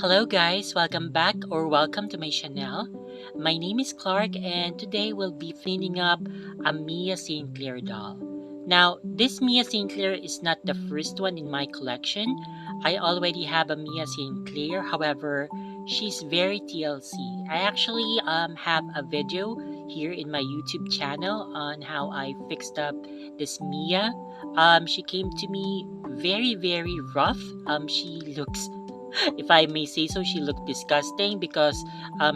Hello guys, welcome back or welcome to my channel. My name is Clark and today we'll be cleaning up a Mia St. Clair doll. Now, this Mia St. Clair is not the first one in my collection. I already have a Mia St. Clair, however, she's very TLC. I actually have a video here in my YouTube channel on how I fixed up this Mia. She came to me very rough. She looks if I may say so, she looked disgusting because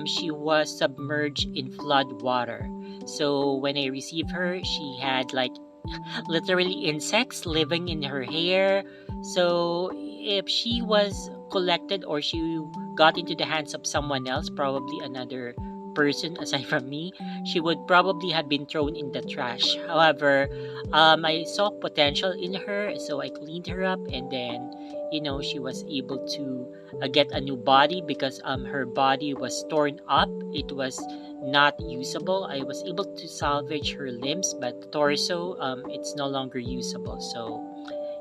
she was submerged in flood water. So when I received her, she had like literally insects living in her hair. So if she was collected or she got into the hands of someone else, probably another person aside from me, she would probably have been thrown in the trash. However, I saw potential in her, so I cleaned her up, and then she was able to get a new body because her body was torn up. It was not usable. I was able to salvage her limbs, but the torso, it's no longer usable. So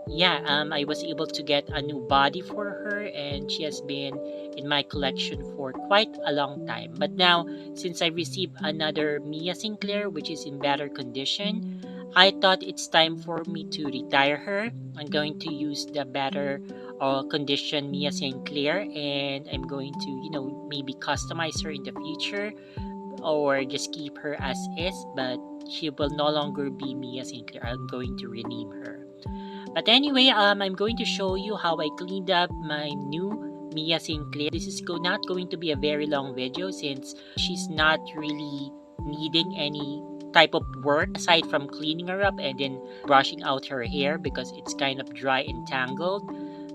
yeah, I was able to get a new body for her, and she has been in my collection for quite a long time. But now, since I received another Mia Sinclair, which is in better condition, I thought it's time for me to retire her. I'm going to use the better condition Mia Sinclair, and I'm going to, maybe customize her in the future or just keep her as is, but she will no longer be Mia Sinclair. I'm going to rename her. But anyway, I'm going to show you how I cleaned up my new Mia Sinclair. This is not going to be a very long video since she's not really needing any type of work aside from cleaning her up and then brushing out her hair because it's kind of dry and tangled.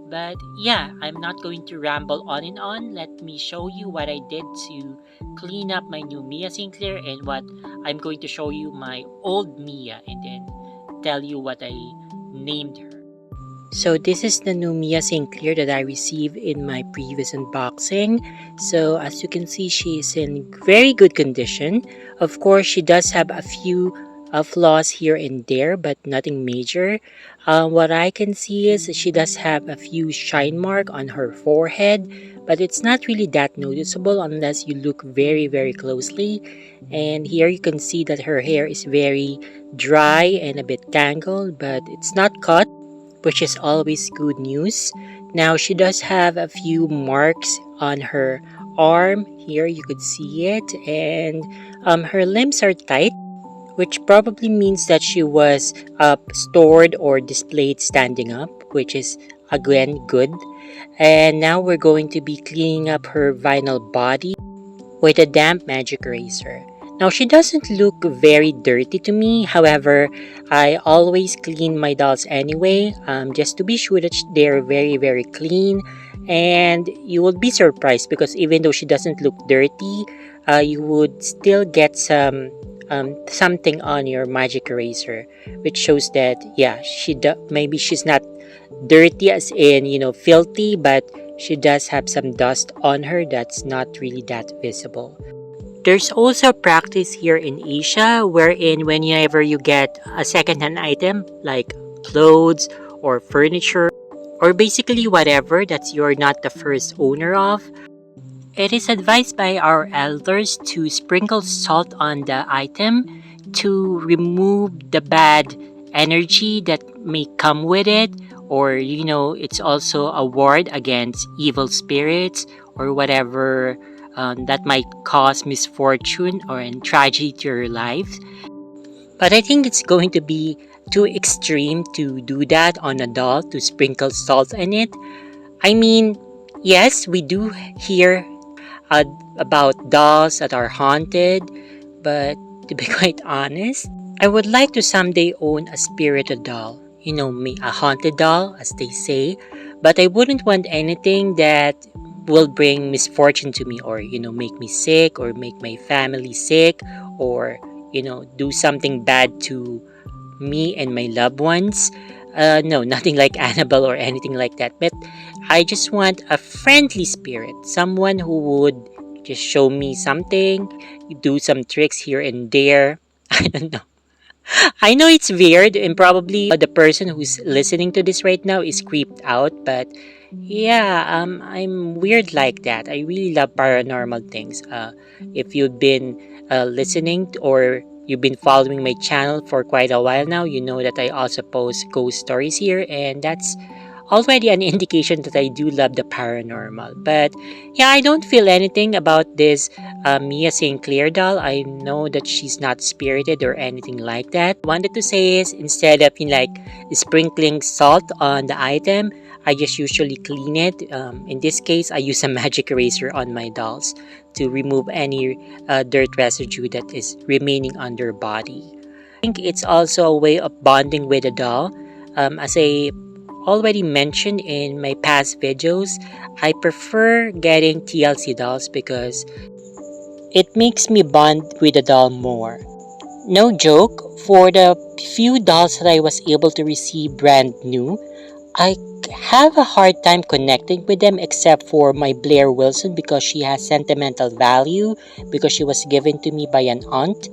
But yeah, I'm not going to ramble on and on. Let me show you what I did to clean up my new Mia Sinclair and what I'm going to show you my old Mia and then tell you what I named her. So this is the new Mia St. Clair that I received in my previous unboxing. So as you can see, she is in very good condition. Of course, she does have a few flaws here and there, but nothing major. What I can see is she does have a few shine mark on her forehead, but it's not really that noticeable unless you look very closely. And here you can see that her hair is very dry and a bit tangled, but it's not cut, which is always good news. Now she does have a few marks on her arm. Here you could see it, and her limbs are tight, which probably means that she was stored or displayed standing up, which is again good. And now we're going to be cleaning up her vinyl body with a damp magic eraser. Now she doesn't look very dirty to me, however, I always clean my dolls anyway, just to be sure that they're very clean. And you will be surprised because even though she doesn't look dirty, you would still get something on your magic eraser, which shows that yeah, maybe she's not dirty as in filthy, but she does have some dust on her that's not really that visible. There's also a practice here in Asia wherein whenever you get a secondhand item like clothes or furniture or basically whatever that you're not the first owner of, it is advised by our elders to sprinkle salt on the item to remove the bad energy that may come with it, or it's also a ward against evil spirits or whatever that might cause misfortune or tragedy to your life. But I think it's going to be too extreme to do that on a doll, to sprinkle salt in it. I mean, yes, we do hear uh, about dolls that are haunted, but to be quite honest, I would like to someday own a spirited doll. A haunted doll, as they say, but I wouldn't want anything that will bring misfortune to me or, make me sick or make my family sick or, do something bad to me and my loved ones. No, nothing like Annabelle or anything like that. But I just want a friendly spirit, someone who would just show me something, do some tricks here and there. I don't know. I know it's weird, and probably the person who's listening to this right now is creeped out, but yeah, I'm weird like that. I really love paranormal things. If you've been listening or you've been following my channel for quite a while now, you know that I also post ghost stories here, and that's already an indication that I do love the paranormal. But yeah, I don't feel anything about this Mia St. Clair doll. I know that she's not spirited or anything like that. Wanted to say is instead of like sprinkling salt on the item, I just usually clean it. In this case, I use a magic eraser on my dolls to remove any dirt residue that is remaining on their body. I think it's also a way of bonding with a doll. As I already mentioned in my past videos, I prefer getting TLC dolls because it makes me bond with the doll more. No joke, for the few dolls that I was able to receive brand new, I have a hard time connecting with them except for my Blair Wilson because she has sentimental value because she was given to me by an aunt,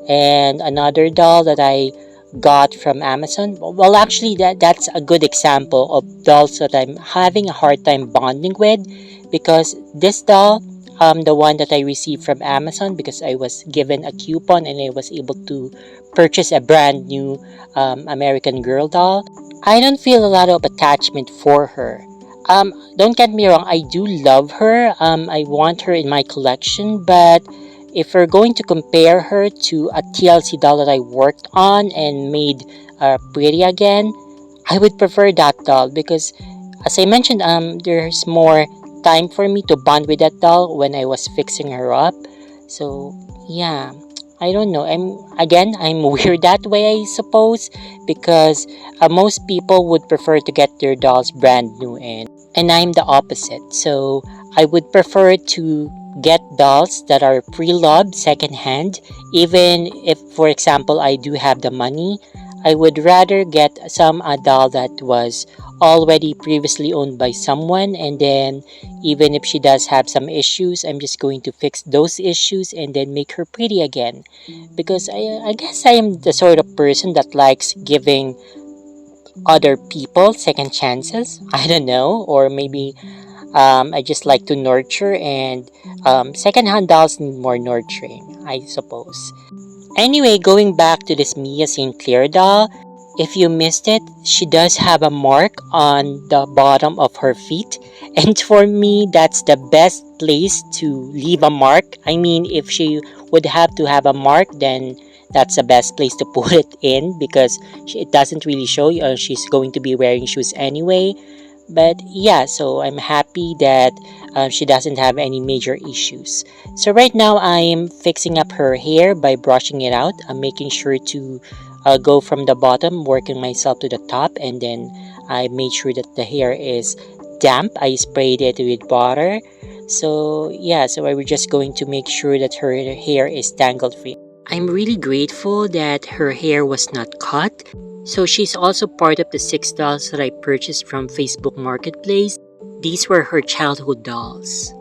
and another doll that I got from Amazon. Well, actually that's a good example of dolls that I'm having a hard time bonding with because this doll, the one that I received from Amazon, because I was given a coupon and I was able to purchase a brand new American Girl doll. I don't feel a lot of attachment for her. Don't get me wrong, I do love her. I want her in my collection, but if we're going to compare her to a TLC doll that I worked on and made pretty again, I would prefer that doll because, as I mentioned, there's more time for me to bond with that doll when I was fixing her up. So yeah, I don't know. I'm weird that way, I suppose, because most people would prefer to get their dolls brand new, and I'm the opposite. So I would prefer to get dolls that are pre-loved secondhand, even if, for example, I do have the money. I would rather get some a doll that was already previously owned by someone, and then even if she does have some issues, I'm just going to fix those issues and then make her pretty again. Because I guess I am the sort of person that likes giving other people second chances. I don't know, or maybe I just like to nurture, and secondhand dolls need more nurturing, I suppose. Anyway, going back to this Mia St. Clair doll, if you missed it, she does have a mark on the bottom of her feet. And for me, that's the best place to leave a mark. I mean, if she would have to have a mark, then that's the best place to put it in because it doesn't really show you she's going to be wearing shoes anyway. But yeah, so I'm happy that she doesn't have any major issues. So right now I'm fixing up her hair by brushing it out. I'm making sure to go from the bottom, working myself to the top, and then I made sure that the hair is damp. I sprayed it with water. So yeah, so I was just going to make sure that her hair is tangled free. I'm really grateful that her hair was not cut. So she's also part of the 6 dolls that I purchased from Facebook Marketplace. These were her childhood dolls.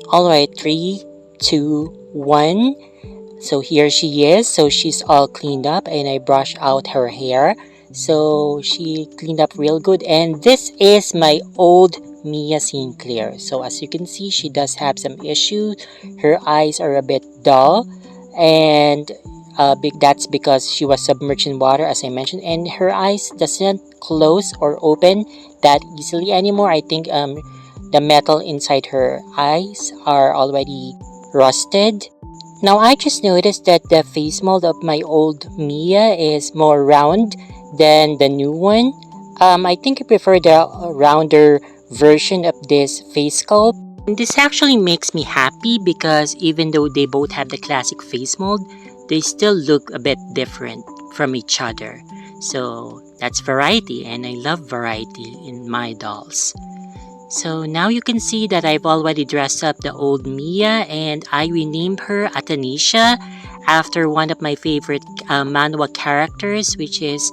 Alright, 3, 2, 1. So here she is. So she's all cleaned up and I brushed out her hair. So she cleaned up real good. And this is my old Mia St. Clair. So as you can see, she does have some issues. Her eyes are a bit dull. And that's because she was submerged in water, as I mentioned. And her eyes doesn't close or open that easily anymore. I think the metal inside her eyes are already rusted. Now I just noticed that the face mold of my old Mia is more round than the new one. I think I prefer the rounder version of this face sculpt. And this actually makes me happy because even though they both have the classic face mold, they still look a bit different from each other. So that's variety, and I love variety in my dolls. So now you can see that I've already dressed up the old Mia and I renamed her Atanisha after one of my favorite manhwa characters, which is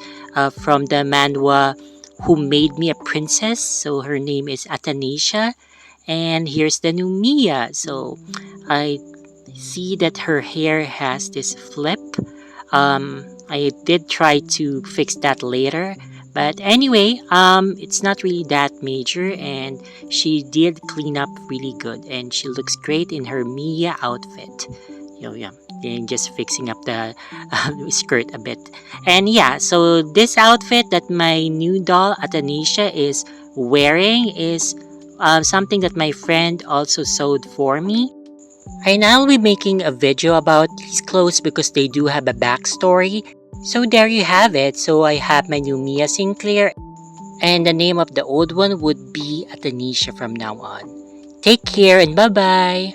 from the manhwa Who Made Me a Princess. So her name is Atanisha. And here's the new Mia. So I see that her hair has this flip I did try to fix that later. But anyway, it's not really that major, and she did clean up really good, and she looks great in her Mia outfit. Yeah, and just fixing up the skirt a bit. And yeah, so this outfit that my new doll Atanisha is wearing is something that my friend also sewed for me. And I'll be making a video about these clothes because they do have a backstory. So there you have it. So I have my new Mia Sinclair, and the name of the old one would be Atanisha from now on. Take care and bye bye!